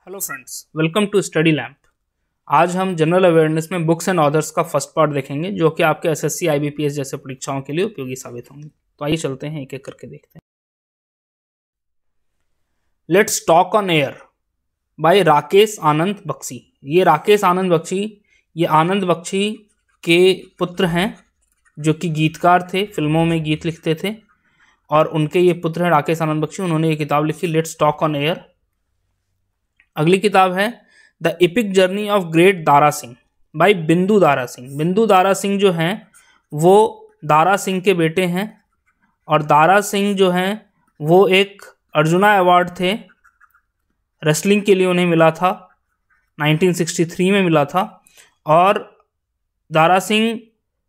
Hello friends, welcome to study lamp. आज हम general awareness में बुक्स एंड ऑथर्स का फर्स्ट पार्ट देखेंगे, जो कि आपके एसएससी आईबीपीएस जैसे परीक्षाओं के लिए उपयोगी साबित होंगे। तो आइए चलते हैं, एक एक करके देखते हैं। Let's talk on air by Rakesh Anand Bakshi. ये राकेश आनंद बख्शी ये आनंद बख्शी के पुत्र हैं, जो कि गीतकार थे, फिल्मों में गीत लिखते थे, और उनके ये पुत्र हैं राकेश आनंद बख्शी। उन्होंने ये किताब लिखी, लेट्स टॉक ऑन एयर। अगली किताब है the epic journey of great Dara Singh by Bindu Dara Singh. बिंदु दारा सिंह जो हैं वो दारा सिंह के बेटे हैं, और दारा सिंह जो हैं वो एक अर्जुना अवार्ड थे रेसलिंग के लिए, उन्हें मिला था 1963 में मिला था। और दारा सिंह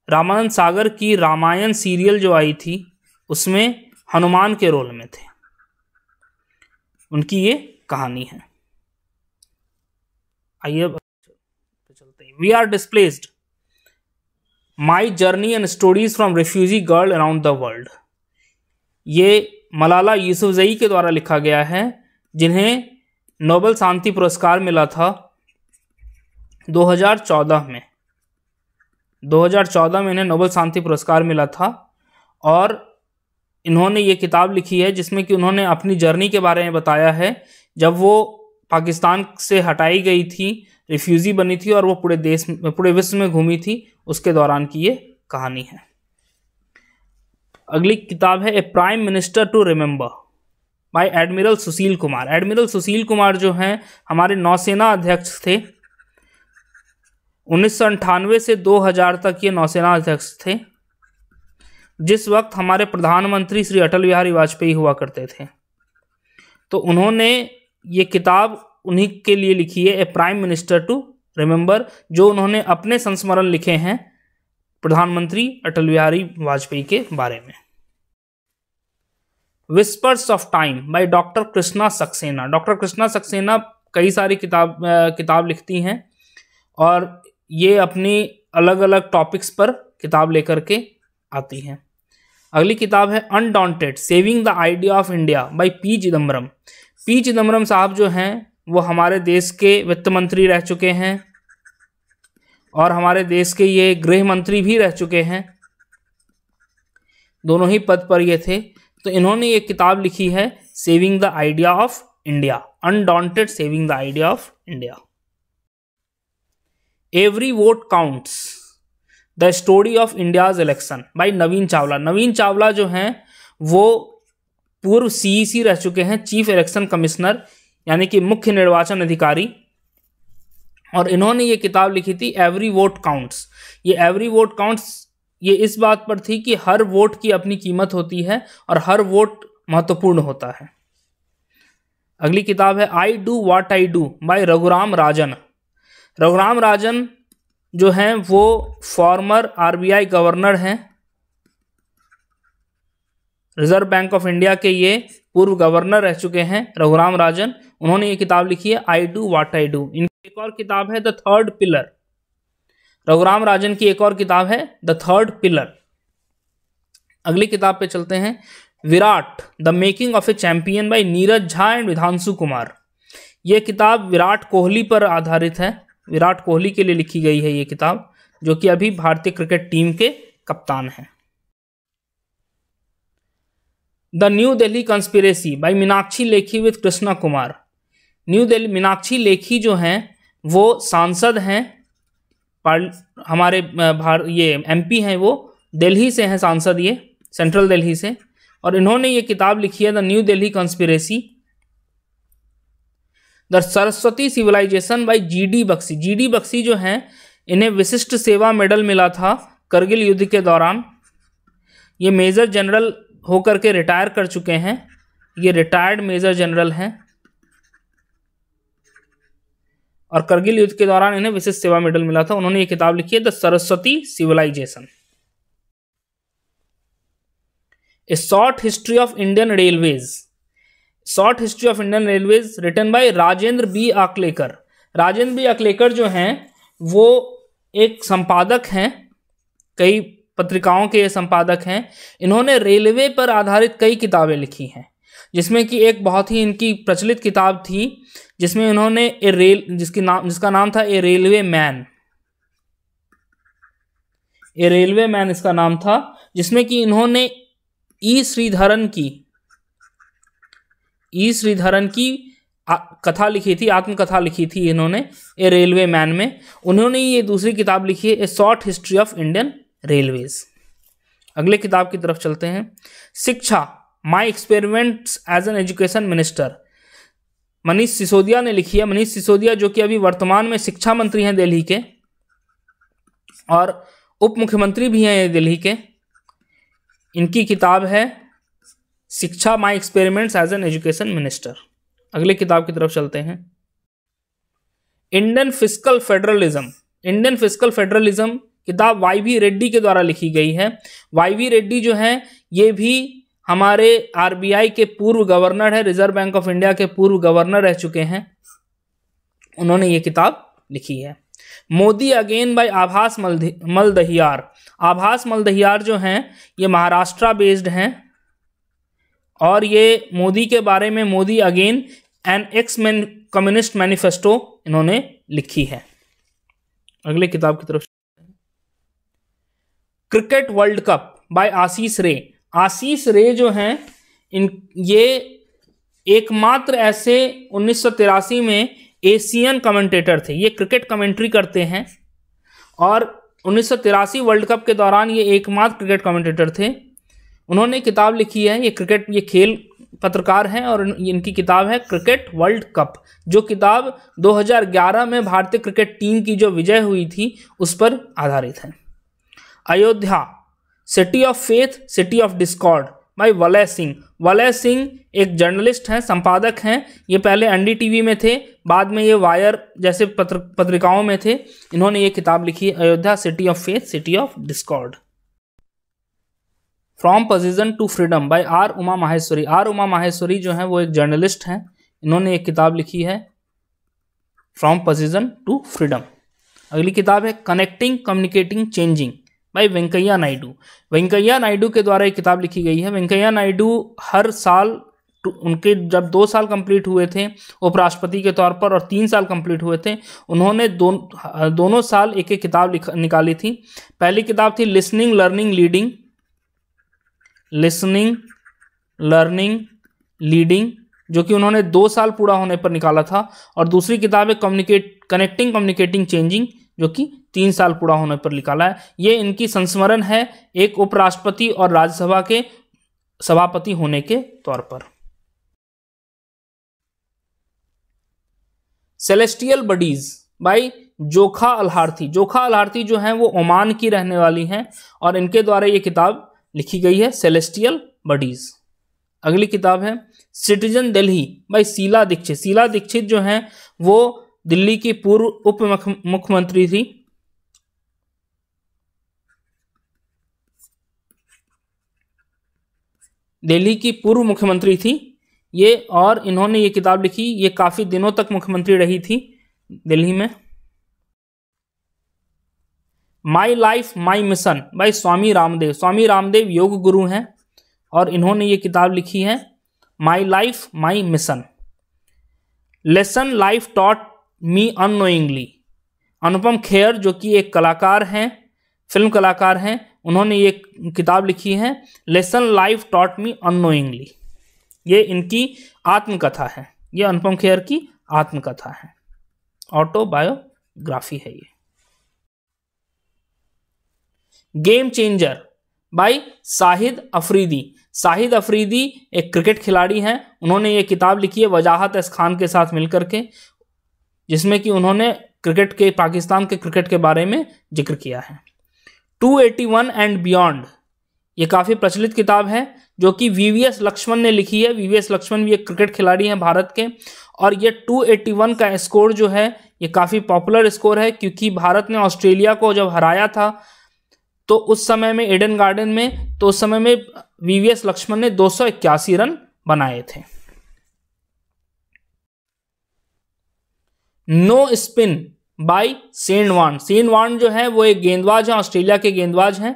रामानंद सागर की रामायण सीरियल जो आई थी उसमें हनुमान के रोल में थे। उनकी ये कहानी है। आइए चलते हैं। We are displaced my journey and stories from refugee girl around the world. ये मलाला यूसुफजई के द्वारा लिखा गया है, जिन्हें नोबेल शांति पुरस्कार मिला था 2014 में। 2014 में इन्हें नोबेल शांति पुरस्कार मिला था, और इन्होंने ये किताब लिखी है जिसमें कि उन्होंने अपनी जर्नी के बारे में बताया है, जब वो पाकिस्तान से हटाई गई थी, रिफ्यूजी बनी थी, और वो पूरे विश्व में घूमी थी, उसके दौरान की ये कहानी है। अगली किताब है a prime minister to remember by admiral Sushil Kumar. Admiral Sushil Kumar जो हैं हमारे नौसेना अध्यक्ष थे। 1998 से 2000 तक ये नौसेना अध्यक्ष थे, जिस वक्त हमारे प्रधानमंत्री श्री अटल बिहारी वाजपेयी हुआ करते थे। तो उन्होंने ये किताब उन्हीं के लिए लिखी है, a prime minister to remember, जो उन्होंने अपने संस्मरण लिखे हैं प्रधानमंत्री अटल बिहारी वाजपेयी के बारे में। Whispers of time by doctor Krishna Saxena. Doctor Krishna Saxena कई सारी किताब लिखती हैं, और ये अपनी अलग अलग टॉपिक्स पर किताब लेकर के आती हैं। अगली किताब है undaunted saving the idea of India by P Chidambaram. P Chidambaram साहब जो हैं वो हमारे देश के वित्त मंत्री रह चुके हैं, और हमारे देश के ये गृह मंत्री भी रह चुके हैं। दोनों ही पद पर ये थे। तो इन्होंने ये किताब लिखी है saving the idea of India, undaunted saving the idea of India. Every vote counts the story of India's election by Navin Chawla. Navin Chawla जो हैं वो पूर्व सीईसी रह चुके हैं, चीफ इलेक्शन कमिश्नर, यानी कि मुख्य निर्वाचन अधिकारी, और इन्होंने ये किताब लिखी थी एवरी वोट काउंट्स। ये एवरी वोट काउंट्स ये इस बात पर थी कि हर वोट की अपनी कीमत होती है और हर वोट महत्वपूर्ण होता है। अगली किताब है I do what I do by Raghuram Rajan. Raghuram Rajan जो हैं वो फॉर्मर आरबीआई गवर्नर हैं, रिजर्व बैंक ऑफ इंडिया के ये पूर्व गवर्नर रह चुके हैं रघुराम राजन। उन्होंने ये किताब लिखी है I do what I do. इनकी एक और किताब है the third pillar. Raghuram Rajan की एक और किताब है द थर्ड पिलर। अगली किताब पे चलते हैं। Virat the making of a champion by Neeraj Jha and Vidhanshu Kumar. ये किताब विराट कोहली पर आधारित है। विराट कोहली के लिए लिखी गई है ये किताब, जो कि अभी भारतीय क्रिकेट टीम के कप्तान हैं। The new Delhi conspiracy by Meenakshi Lekhi with Krishna Kumar. New Delhi Meenakshi Lekhi जो हैं वो सांसद हैं, हमारे ये एमपी हैं, वो दिल्ली से हैं सांसद, ये सेंट्रल दिल्ली से, और इन्होंने ये किताब लिखी है the new Delhi conspiracy. The Saraswati civilisation by GD Bakshi. GD Bakshi जो हैं इन्हें विशिष्ट सेवा मेडल मिला था करगिल युद्ध के दौरान। ये मेजर जनरल होकर के रिटायर कर चुके हैं, ये रिटायर्ड मेजर जनरल हैं, और करगिल युद्ध के दौरान इन्हें विशिष्ट सेवा मेडल मिला था। उन्होंने ये किताब लिखी है the Saraswati civilisation. A short history of Indian railways. Short history of Indian railways written by Rajendra B Aklekar. Rajendra B Aklekar जो हैं वो एक संपादक हैं, कई पत्रिकाओं के ये संपादक हैं। इन्होंने रेलवे पर आधारित कई किताबें लिखी हैं। जिसमें कि एक बहुत ही इनकी प्रचलित किताब थी, जिसमें उन्होंने जिसका नाम था ए रेलवे मैन। ए रेलवे मैन इसका नाम था, जिसमें कि इन्होंने ई श्रीधरन की कथा लिखी थी, आत्मकथा लिखी थी इन्होंने ए रेलवे मैन में। उन्होंने ये दूसरी किताब लिखी है, a short history of Indian railways. अगले किताब की तरफ चलते हैं। Shiksha, my experiments as an education minister, Manish Sisodia ने लिखी है। मनीष सिसोदिया जो कि अभी वर्तमान में शिक्षा मंत्री हैं दिल्ली के और उप मुख्यमंत्री भी हैं दिल्ली के। इनकी किताब है Shiksha, my experiments as an education minister. अगले किताब की तरफ चलते हैं। इंडियन फिस्कल फेडरलिज्म किताब वाई वी रेड्डी के द्वारा लिखी गई है। वाई वी रेड्डी जो है ये भी हमारे आरबीआई के पूर्व गवर्नर है, रिजर्व बैंक ऑफ इंडिया के पूर्व गवर्नर रह चुके हैं। उन्होंने ये किताब लिखी है। मोदी अगेन बाय आभास मलदहियार। आभास मलदहियार जो हैं ये महाराष्ट्र बेस्ड हैं और ये मोदी के बारे में Modi again an ex communist manifesto इन्होंने लिखी है। अगले किताब की तरफ। Cricket world cup by Ashish Ray. Ashish रे जो हैं ये एकमात्र ऐसे 1983 में एशियन कमेंटेटर थे। ये क्रिकेट कमेंट्री करते हैं और 1983 वर्ल्ड कप के दौरान ये एकमात्र क्रिकेट कमेंटेटर थे। उन्होंने किताब लिखी है, ये खेल पत्रकार हैं और इनकी किताब है क्रिकेट वर्ल्ड कप, जो किताब 2011 में भारतीय क्रिकेट टीम की जो विजय हुई थी उस पर आधारित है। Ayodhya, city of faith, city of Discord भाई वलय सिंह। वलय सिंह एक जर्नलिस्ट हैं, संपादक हैं। ये पहले एनडीटीवी में थे, बाद में ये वायर जैसे पत्रिकाओं में थे। इन्होंने ये किताब लिखी है Ayodhya, city of faith, city of discord. From position to freedom by R Uma Maheshwari. R Uma Maheshwari जो है वो एक जर्नलिस्ट हैं। इन्होंने एक किताब लिखी है फ्रॉम पोजीशन टू फ्रीडम। अगली किताब है कनेक्टिंग, कम्युनिकेटिंग, चेंजिंग भाई वेंकैया नायडू। वेंकैया नायडू के द्वारा एक किताब लिखी गई है। वेंकैया नायडू हर साल उनके जब 2 साल कंप्लीट हुए थे उपराष्ट्रपति के तौर पर और 3 साल कंप्लीट हुए थे, उन्होंने दोनों साल एक एक किताब निकाली थी। पहली किताब थी लिसनिंग लर्निंग लीडिंग जो कि उन्होंने 2 साल पूरा होने पर निकाला था। और दूसरी किताब है कनेक्टिंग, कम्युनिकेटिंग, चेंजिंग जो कि 3 साल पूरा होने पर निकाला है। ये इनकी संस्मरण है एक उपराष्ट्रपति और राज्यसभा के सभापति होने के तौर पर। सेलेस्टियल बडीज बाई जोखा अलहार्थी। जोखा अलहार्थी जो हैं वो ओमान की रहने वाली हैं और इनके द्वारा ये किताब लिखी गई है सेलेस्टियल बडीज। अगली किताब है सिटीजन दिल्ली बाई शीला दीक्षित। शीला दीक्षित जो हैं वो दिल्ली की पूर्व उप मुख्यमंत्री थी। दिल्ली की पूर्व मुख्यमंत्री थी ये, और इन्होंने ये किताब लिखी। ये काफी दिनों तक मुख्यमंत्री रही थी दिल्ली में। My life my mission by Swami Ramdev. Swami Ramdev yoga guru हैं और इन्होंने ये किताब लिखी है my life my mission. Lessons life taught me unknowingly. Anupam Kher जो कि एक कलाकार हैं, फिल्म कलाकार हैं, उन्होंने ये किताब लिखी है lesson life taught me unknowingly. ये इनकी आत्मकथा है, ये अनुपम खेर की आत्मकथा है, ऑटोबायोग्राफी है ये। Game changer by Shahid Afridi. Shahid Afridi एक क्रिकेट खिलाड़ी हैं। उन्होंने ये किताब लिखी है वजाहत एस खान के साथ मिलकर के, जिसमें कि उन्होंने पाकिस्तान के क्रिकेट के बारे में जिक्र किया है। 281 एंड बियॉन्ड ये काफ़ी प्रचलित किताब है जो कि वीवीएस लक्ष्मण ने लिखी है। वीवीएस लक्ष्मण भी एक क्रिकेट खिलाड़ी हैं भारत के, और ये 281 का स्कोर जो है ये काफ़ी पॉपुलर स्कोर है, क्योंकि भारत ने ऑस्ट्रेलिया को जब हराया था तो उस समय में एडन गार्डन में, तो उस समय में वीवीएस लक्ष्मण ने 281 रन बनाए थे। No spin by Shane Warne. Shane Warne जो है वो एक गेंदबाज हैं, ऑस्ट्रेलिया के गेंदबाज हैं,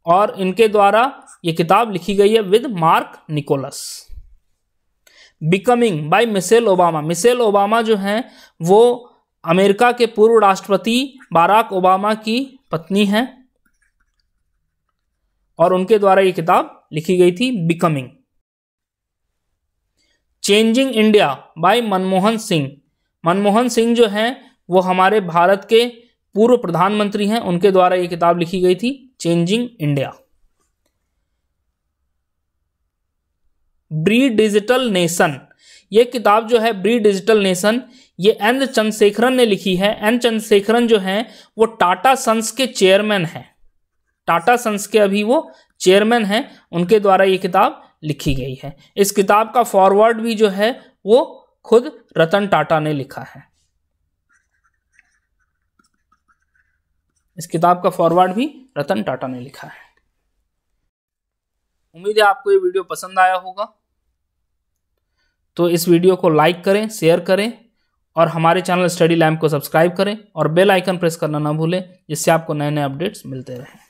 और इनके द्वारा ये किताब लिखी गई है with Mark Nicholas. Becoming by Michelle Obama. Michelle Obama जो हैं वो अमेरिका के पूर्व राष्ट्रपति बाराक ओबामा की पत्नी हैं और उनके द्वारा ये किताब लिखी गई थी, becoming. Changing India by Manmohan Singh. Manmohan Singh जो हैं वो हमारे भारत के पूर्व प्रधानमंत्री हैं, उनके द्वारा ये किताब लिखी गई थी, चेंजिंग इंडिया। ब्री डिजिटल नेशन, ये किताब जो है ब्री डिजिटल नेशन, ये एन चंद्रशेखरन ने लिखी है। एन चंद्रशेखरन जो हैं वो टाटा सन्स के चेयरमैन हैं, टाटा सन्स के अभी वो चेयरमैन हैं, उनके द्वारा ये किताब लिखी गई है। इस किताब का फॉरवर्ड भी जो है वो खुद रतन टाटा ने लिखा है। इस किताब का फॉरवर्ड भी रतन टाटा ने लिखा है। उम्मीद है आपको ये वीडियो पसंद आया होगा, तो इस वीडियो को लाइक करें, शेयर करें और हमारे चैनल स्टडी लैम्प को सब्सक्राइब करें और बेल आइकन प्रेस करना ना भूलें, जिससे आपको नए नए अपडेट्स मिलते रहें।